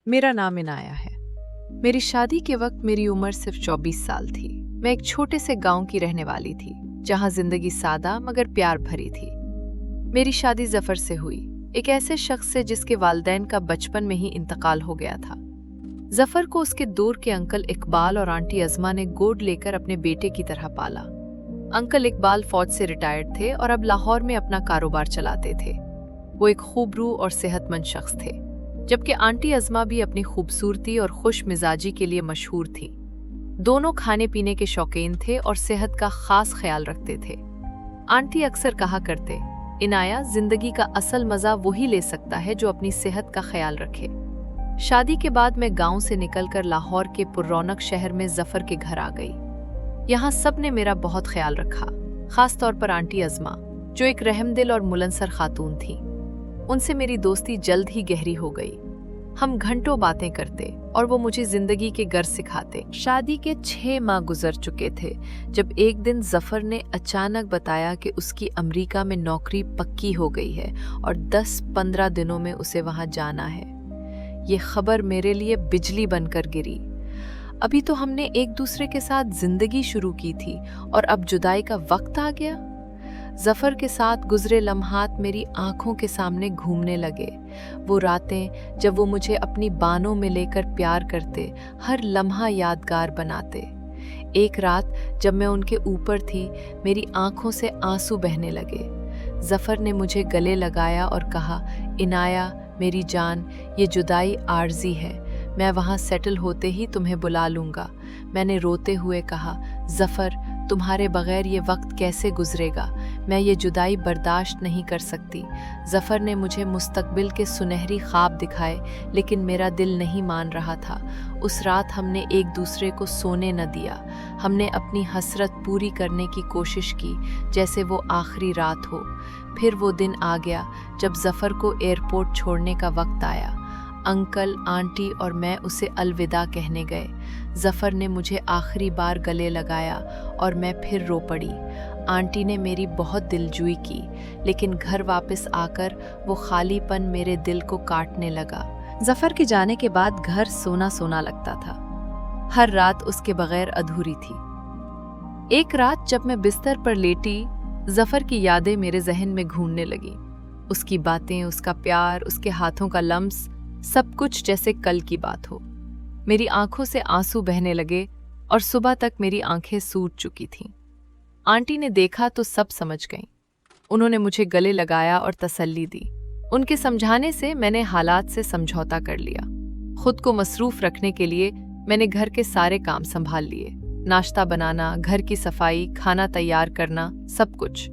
मेरा नाम इनाया है। मेरी शादी के वक्त मेरी उम्र सिर्फ 24 साल थी। मैं एक छोटे से गांव की रहने वाली थी, जहां जिंदगी सादा मगर प्यार भरी थी। मेरी शादी जफर से हुई, एक ऐसे शख्स से जिसके वालिदैन का बचपन में ही इंतकाल हो गया था। जफर को उसके दूर के अंकल इकबाल और आंटी अज़मा ने गोद लेकर अपने बेटे की तरह पाला। अंकल इकबाल फौज से रिटायर्ड थे और अब लाहौर में अपना कारोबार चलाते थे। वो एक खूबरू और सेहतमंद शख्स थे, जबकि आंटी अज़मा भी अपनी खूबसूरती और खुश मिजाजी के लिए मशहूर थी। दोनों खाने पीने के शौकीन थे और सेहत का खास ख्याल रखते थे। आंटी अक्सर कहा करते, इनाया, जिंदगी का असल मजा वही ले सकता है जो अपनी सेहत का ख्याल रखे। शादी के बाद मैं गांव से निकलकर लाहौर के पुररौनक शहर में जफर के घर आ गई। यहाँ सब ने मेरा बहुत ख्याल रखा, खास तौर पर आंटी अज़मा, जो एक रहमदिल और मुलनसर खातून थी। उनसे मेरी दोस्ती जल्द ही गहरी हो गई। हम घंटों बातें करते और वो मुझे जिंदगी के गर्ज सिखाते। शादी के 6 माह गुजर चुके थे जब एक दिन जफर ने अचानक बताया कि उसकी अमेरिका में नौकरी पक्की हो गई है और 10-15 दिनों में उसे वहां जाना है। ये खबर मेरे लिए बिजली बनकर गिरी। अभी तो हमने एक दूसरे के साथ जिंदगी शुरू की थी और अब जुदाई का वक्त आ गया। जफर के साथ गुजरे लम्हात मेरी आंखों के सामने घूमने लगे। वो रातें जब वो मुझे अपनी बानों में लेकर प्यार करते, हर लम्हा यादगार बनाते। एक रात जब मैं उनके ऊपर थी, मेरी आंखों से आंसू बहने लगे। जफर ने मुझे गले लगाया और कहा, इनाया मेरी जान, ये जुदाई आर्जी है, मैं वहाँ सेटल होते ही तुम्हें बुला लूँगा। मैंने रोते हुए कहा, जफर, तुम्हारे बगैर ये वक्त कैसे गुजरेगा, मैं ये जुदाई बर्दाश्त नहीं कर सकती। जफर ने मुझे मुस्तकबिल के सुनहरी ख्वाब दिखाए, लेकिन मेरा दिल नहीं मान रहा था। उस रात हमने एक दूसरे को सोने न दिया। हमने अपनी हसरत पूरी करने की कोशिश की, जैसे वो आखिरी रात हो। फिर वो दिन आ गया जब जफर को एयरपोर्ट छोड़ने का वक्त आया। अंकल, आंटी और मैं उसे अलविदा कहने गए। जफर ने मुझे आखिरी बार गले लगाया और मैं फिर रो पड़ी। आंटी ने मेरी बहुत दिलजुई की, लेकिन घर वापस आकर वो खालीपन मेरे दिल को काटने लगा। जफर के जाने के बाद घर सोना सोना लगता था। हर रात उसके बगैर अधूरी थी। एक रात जब मैं बिस्तर पर लेटी, जफर की यादें मेरे जहन में घूमने लगी। उसकी बातें, उसका प्यार, उसके हाथों का लम्स, सब कुछ जैसे कल की बात हो। मेरी आंखों से आंसू बहने लगे और सुबह तक मेरी आंखें सूज चुकी थीं। आंटी ने देखा तो सब समझ गईं। उन्होंने मुझे गले लगाया और तसल्ली दी। उनके समझाने से मैंने हालात से समझौता कर लिया। खुद को मसरूफ रखने के लिए मैंने घर के सारे काम संभाल लिए, नाश्ता बनाना, घर की सफाई, खाना तैयार करना, सब कुछ।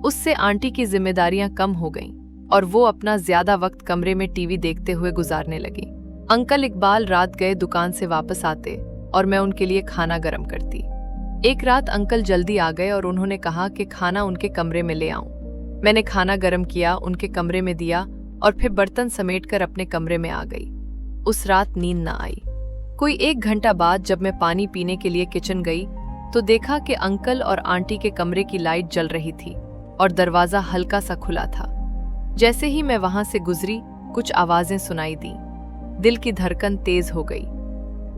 उससे आंटी की जिम्मेदारियां कम हो गईं और वो अपना ज्यादा वक्त कमरे में टीवी देखते हुए गुजारने लगी। अंकल इकबाल रात गए दुकान से वापस आते और मैं उनके लिए खाना गर्म करती। एक रात अंकल जल्दी आ गए और उन्होंने कहा कि खाना उनके कमरे में ले आऊं। मैंने खाना गर्म किया, उनके कमरे में दिया और फिर बर्तन समेटकर अपने कमरे में आ गई। उस रात नींद न आई। कोई 1 घंटा बाद जब मैं पानी पीने के लिए किचन गई तो देखा कि अंकल और आंटी के कमरे की लाइट जल रही थी और दरवाजा हल्का सा खुला था। जैसे ही मैं वहां से गुजरी, कुछ आवाजें सुनाई दी। दिल की धड़कन तेज हो गई।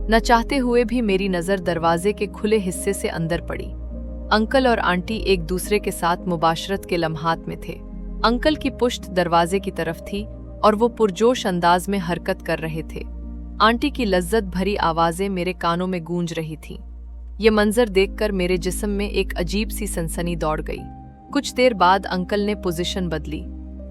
न चाहते हुए भी मेरी नजर दरवाजे के खुले हिस्से से अंदर पड़ी। अंकल और आंटी एक दूसरे के साथ मुबाशरत के लम्हात में थे। अंकल की पुश्त दरवाजे की तरफ थी और वो पुरजोश अंदाज में हरकत कर रहे थे। आंटी की लज्जत भरी आवाजें मेरे कानों में गूंज रही थीं। ये मंजर देखकर मेरे जिस्म में एक अजीब सी सनसनी दौड़ गई। कुछ देर बाद अंकल ने पोजीशन बदली।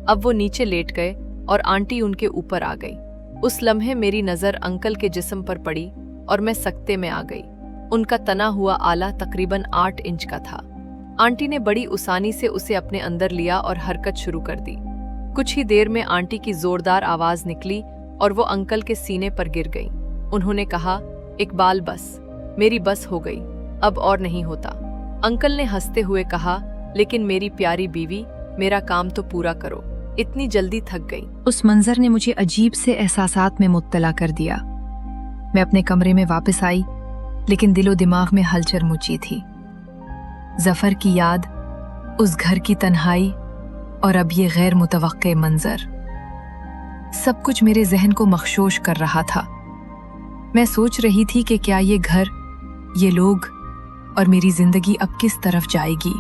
अब वो नीचे लेट गए और आंटी उनके ऊपर आ गई। उस लम्हे मेरी नजर अंकल के जिस्म पर पड़ी और मैं सकते में आ गई। उनका तना हुआ आला तकरीबन 8 इंच का था। आंटी ने बड़ी उसानी से उसे अपने अंदर लिया और हरकत शुरू कर दी। कुछ ही देर में आंटी की जोरदार आवाज निकली और वो अंकल के सीने पर गिर गई। उन्होंने कहा, इकबाल बस, मेरी बस हो गई, अब और नहीं होता। अंकल ने हंसते हुए कहा, लेकिन मेरी प्यारी बीवी, मेरा काम तो पूरा करो, इतनी जल्दी थक गई। उस मंजर ने मुझे अजीब से एहसासात में मुब्तला कर दिया। मैं अपने कमरे में वापस आई, लेकिन दिलो दिमाग में हलचल मची थी। जफर की याद, उस घर की तन्हाई और अब ये गैर मुतवक्के मंजर। सब कुछ मेरे जहन को मखशोश कर रहा था। मैं सोच रही थी कि क्या ये घर, ये लोग और मेरी जिंदगी अब किस तरफ जाएगी।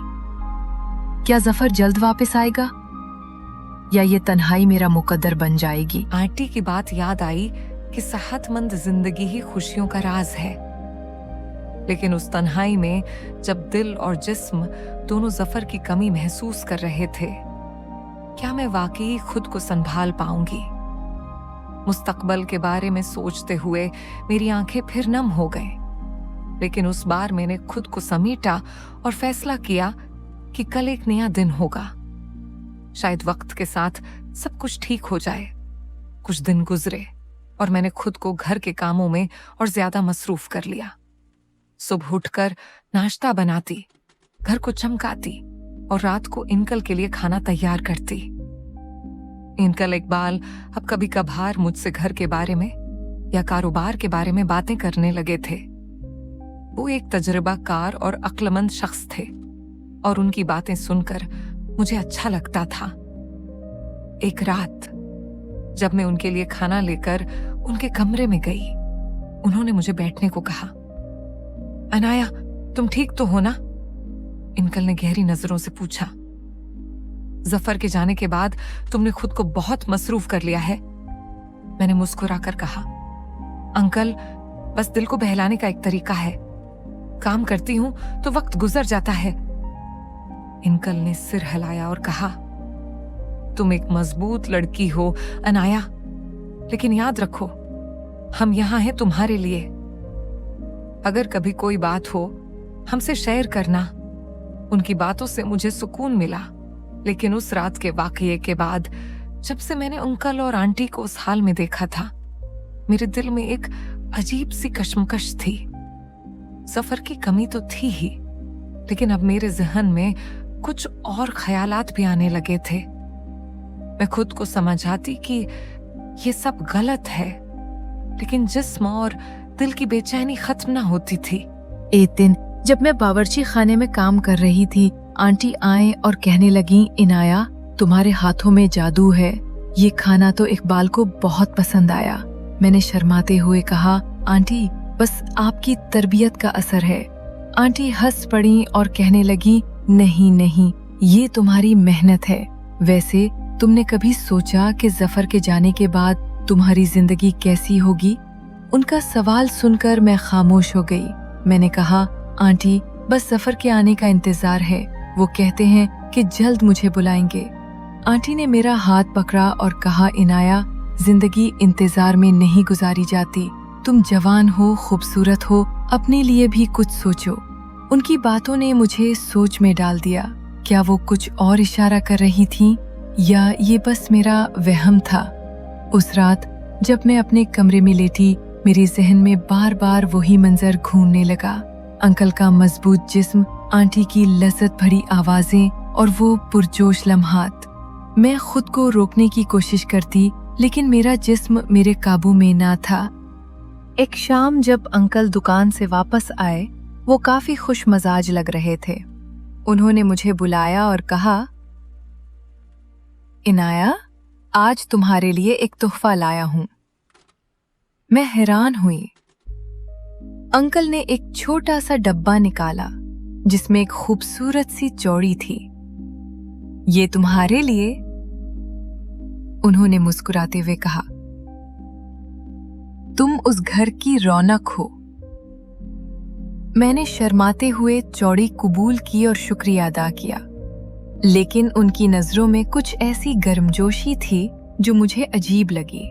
क्या जफर जल्द वापस आएगा या ये तन्हाई मेरा मुकद्दर बन जाएगी। आंटी की बात याद आई कि सेहतमंद जिंदगी ही खुशियों का राज है। लेकिन उस तन्हाई में जब दिल और जिस्म दोनों जफर की कमी महसूस कर रहे थे, क्या मैं वाकई खुद को संभाल पाऊंगी? मुस्तकबल के बारे में सोचते हुए मेरी आंखें फिर नम हो गए। लेकिन उस बार मैंने खुद को समेटा और फैसला किया कि कल एक नया दिन होगा। शायद वक्त के साथ सब कुछ ठीक हो जाए। कुछ दिन गुजरे और मैंने खुद को घर के कामों में और ज्यादा मसरूफ कर लिया। सुबह उठकर नाश्ता बनाती, घर को चमकाती और रात को इनकल के लिए खाना तैयार करती। इनकल इकबाल अब कभी कभार मुझसे घर के बारे में या कारोबार के बारे में बातें करने लगे थे। वो एक तजुर्बाकार और अक्लमंद शख्स थे और उनकी बातें सुनकर मुझे अच्छा लगता था। एक रात जब मैं उनके लिए खाना लेकर उनके कमरे में गई, उन्होंने मुझे बैठने को कहा। अनाया, तुम ठीक तो हो ना? इनकल ने गहरी नजरों से पूछा। जफर के जाने के बाद तुमने खुद को बहुत मसरूफ कर लिया है, मैंने मुस्कुराकर कहा। अंकल, बस दिल को बहलाने का एक तरीका है। काम करती हूं तो वक्त गुजर जाता है। इनकल ने सिर हिलाया और कहा, तुम एक मजबूत लड़की हो अनाया, लेकिन याद रखो हम यहां हैं तुम्हारे लिए। अगर कभी कोई बात हो हमसे शेयर करना। उनकी बातों से मुझे सुकून मिला, लेकिन उस रात के वाकये के बाद जब से मैंने अंकल और आंटी को उस हाल में देखा था, मेरे दिल में एक अजीब सी कशमकश थी। सफर की कमी तो थी ही, लेकिन अब मेरे जहन में कुछ और ख्यालात भी आने लगे थे। मैं खुद को समझाती कि ये सब गलत है, लेकिन जिस्म और दिल की बेचैनी खत्म ना होती थी। एक दिन जब मैं बावर्ची खाने में काम कर रही थी, आंटी आए और कहने लगी, इनाया, तुम्हारे हाथों में जादू है। ये खाना तो इकबाल को बहुत पसंद आया। मैंने शर्माते हुए कहा, आंटी, बस आपकी तरबियत का असर है। आंटी हंस पड़ी और कहने लगी, नहीं नहीं, ये तुम्हारी मेहनत है। वैसे तुमने कभी सोचा कि जफर के जाने के बाद तुम्हारी जिंदगी कैसी होगी? उनका सवाल सुनकर मैं खामोश हो गई। मैंने कहा, आंटी, बस जफर के आने का इंतजार है। वो कहते हैं कि जल्द मुझे बुलाएंगे। आंटी ने मेरा हाथ पकड़ा और कहा, इनाया, जिंदगी इंतजार में नहीं गुजारी जाती। तुम जवान हो, खूबसूरत हो, अपने लिए भी कुछ सोचो। उनकी बातों ने मुझे सोच में डाल दिया। क्या वो कुछ और इशारा कर रही थीं या ये बस मेरा वहम था? उस रात जब मैं अपने कमरे में लेटी, मेरे जहन में बार बार वही मंजर घूमने लगा। अंकल का मजबूत जिस्म, आंटी की लज्जत भरी आवाजें और वो पुरजोश लम्हात। मैं खुद को रोकने की कोशिश करती, लेकिन मेरा जिस्म मेरे काबू में ना था। एक शाम जब अंकल दुकान से वापस आए, वो काफी खुश मजाज लग रहे थे। उन्होंने मुझे बुलाया और कहा, इनाया, आज तुम्हारे लिए एक तोहफा लाया हूं। मैं हैरान हुई। अंकल ने एक छोटा सा डब्बा निकाला जिसमें एक खूबसूरत सी चौड़ी थी। ये तुम्हारे लिए, उन्होंने मुस्कुराते हुए कहा। तुम उस घर की रौनक हो। मैंने शर्माते हुए चौड़ी कबूल की और शुक्रिया अदा किया, लेकिन उनकी नजरों में कुछ ऐसी गर्मजोशी थी जो मुझे अजीब लगी।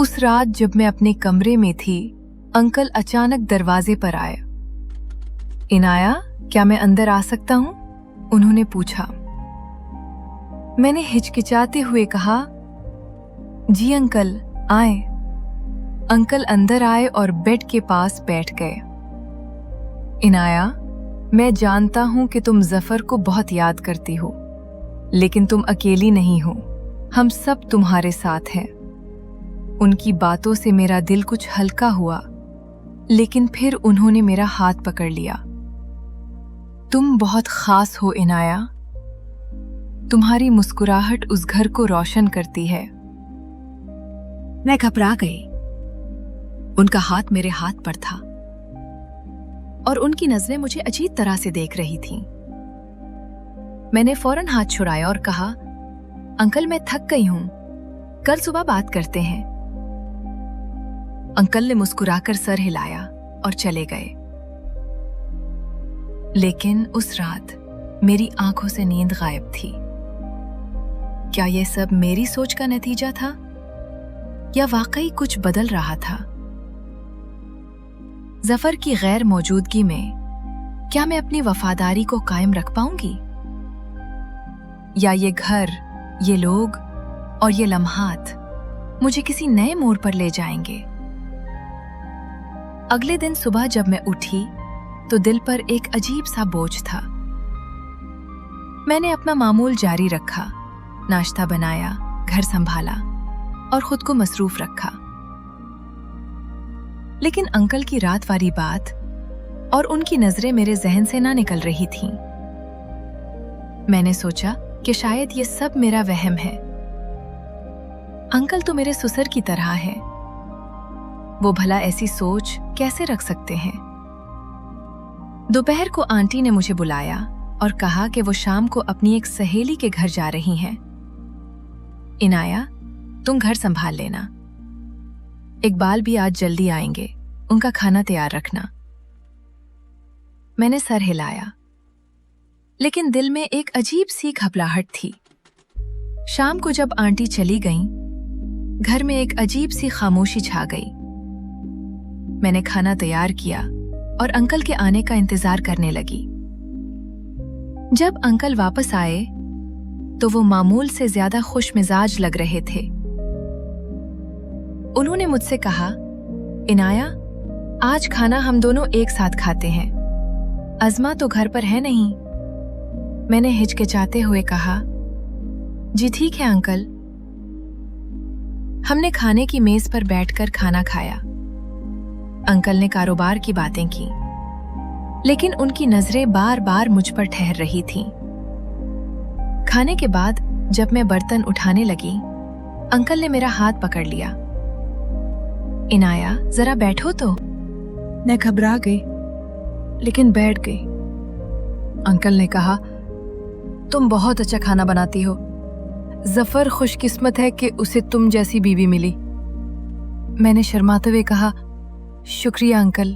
उस रात जब मैं अपने कमरे में थी, अंकल अचानक दरवाजे पर आए। इनाया, क्या मैं अंदर आ सकता हूं? उन्होंने पूछा। मैंने हिचकिचाते हुए कहा, जी अंकल, आए। अंकल अंदर आए और बेड के पास बैठ गए। इनाया, मैं जानता हूं कि तुम जफर को बहुत याद करती हो, लेकिन तुम अकेली नहीं हो। हम सब तुम्हारे साथ हैं। उनकी बातों से मेरा दिल कुछ हल्का हुआ, लेकिन फिर उन्होंने मेरा हाथ पकड़ लिया। तुम बहुत खास हो इनाया। तुम्हारी मुस्कुराहट उस घर को रोशन करती है। मैं घबरा गई। उनका हाथ मेरे हाथ पर था और उनकी नजरें मुझे अजीब तरह से देख रही थीं। मैंने फौरन हाथ छुड़ाया और कहा, अंकल मैं थक गई हूं, कल सुबह बात करते हैं। अंकल ने मुस्कुराकर सर हिलाया और चले गए। लेकिन उस रात मेरी आंखों से नींद गायब थी। क्या यह सब मेरी सोच का नतीजा था या वाकई कुछ बदल रहा था? जफर की गैर मौजूदगी में क्या मैं अपनी वफादारी को कायम रख पाऊंगी, या ये घर, ये लोग और ये लम्हात मुझे किसी नए मोड़ पर ले जाएंगे? अगले दिन सुबह जब मैं उठी तो दिल पर एक अजीब सा बोझ था। मैंने अपना मामूल जारी रखा, नाश्ता बनाया, घर संभाला और खुद को मसरूफ रखा। लेकिन अंकल की रात वाली बात और उनकी नजरें मेरे जहन से ना निकल रही थीं। मैंने सोचा कि शायद ये सब मेरा वहम है। अंकल तो मेरे ससुर की तरह है, वो भला ऐसी सोच कैसे रख सकते हैं? दोपहर को आंटी ने मुझे बुलाया और कहा कि वो शाम को अपनी एक सहेली के घर जा रही हैं। इनाया, तुम घर संभाल लेना। इकबाल भी आज जल्दी आएंगे, उनका खाना तैयार रखना। मैंने सर हिलाया, लेकिन दिल में एक अजीब सी घबराहट थी। शाम को जब आंटी चली गईं, घर में एक अजीब सी खामोशी छा गई। मैंने खाना तैयार किया और अंकल के आने का इंतजार करने लगी। जब अंकल वापस आए तो वो मामूल से ज्यादा खुश मिजाज लग रहे थे। उन्होंने मुझसे कहा, इनाया, आज खाना हम दोनों एक साथ खाते हैं। अज़मा तो घर पर है नहीं। मैंने हिचकिचाते हुए कहा, जी ठीक है अंकल। हमने खाने की मेज पर बैठकर खाना खाया। अंकल ने कारोबार की बातें की, लेकिन उनकी नजरें बार बार मुझ पर ठहर रही थीं। खाने के बाद जब मैं बर्तन उठाने लगी, अंकल ने मेरा हाथ पकड़ लिया। इनाया, जरा बैठो तो। मैं घबरा गई, लेकिन बैठ गई। अंकल ने कहा, तुम बहुत अच्छा खाना बनाती हो। जफर खुशकिस्मत है कि उसे तुम जैसी बीवी मिली। मैंने शर्माते हुए कहा, शुक्रिया अंकल।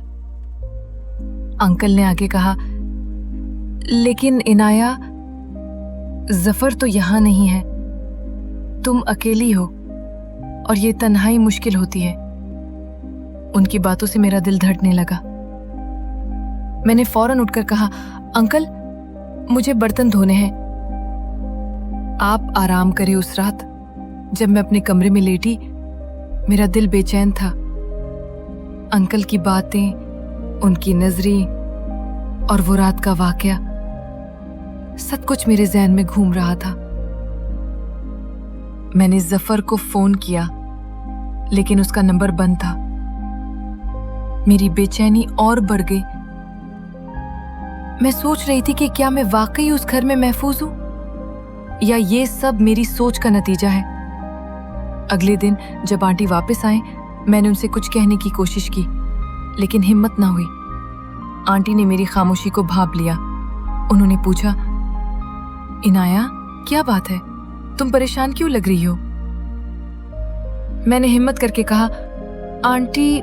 अंकल ने आगे कहा, लेकिन इनाया, जफर तो यहां नहीं है। तुम अकेली हो और ये तन्हाई मुश्किल होती है। उनकी बातों से मेरा दिल धड़कने लगा। मैंने फौरन उठकर कहा, अंकल, मुझे बर्तन धोने हैं। आप आराम करें। उस रात जब मैं अपने कमरे में लेटी, मेरा दिल बेचैन था। अंकल की बातें, उनकी नजरें और वो रात का वाकया, सब कुछ मेरे ज़हन में घूम रहा था। मैंने जफर को फोन किया, लेकिन उसका नंबर बंद था। मेरी बेचैनी और बढ़ गई। मैं सोच रही थी कि क्या मैं वाकई उस घर में महफूज हूं, या ये सब मेरी सोच का नतीजा है। अगले दिन जब आंटी वापस आए, मैंने उनसे कुछ कहने की कोशिश की, लेकिन हिम्मत ना हुई। आंटी ने मेरी खामोशी को भांप लिया। उन्होंने पूछा, इनाया, क्या बात है? तुम परेशान क्यों लग रही हो? मैंने हिम्मत करके कहा, आंटी,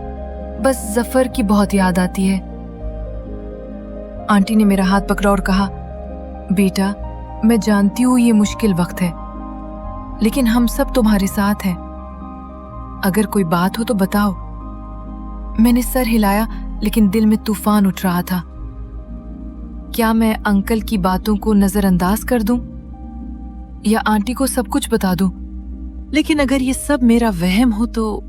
बस जफर की बहुत याद आती है। आंटी ने मेरा हाथ पकड़ा और कहा, बेटा, मैं जानती हूं ये मुश्किल वक्त है, लेकिन हम सब तुम्हारे साथ हैं। अगर कोई बात हो तो बताओ। मैंने सर हिलाया, लेकिन दिल में तूफान उठ रहा था। क्या मैं अंकल की बातों को नजरअंदाज कर दूं या आंटी को सब कुछ बता दूं? लेकिन अगर ये सब मेरा वहम हो तो